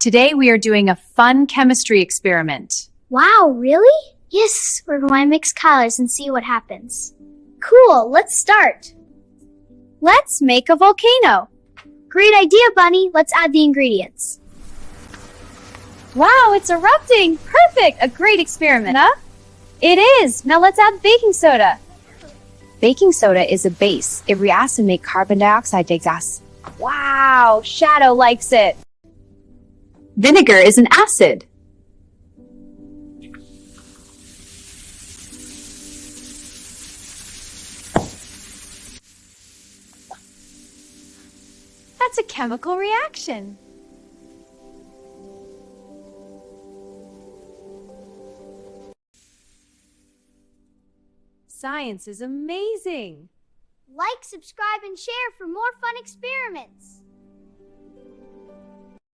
Today we are doing a fun chemistry experiment. Wow, really? Yes, we're going to mix colors and see what happens. Cool, let's start. Let's make a volcano. Great idea, Bunny. Let's add the ingredients. Wow, it's erupting! Perfect! A great experiment, huh? It is! Now let's add baking soda. Baking soda is a base. It reacts to make carbon dioxide gas. Wow, Shadow likes it. Vinegar is an acid. That's a chemical reaction. Science is amazing. Like, subscribe, and share for more fun experiments.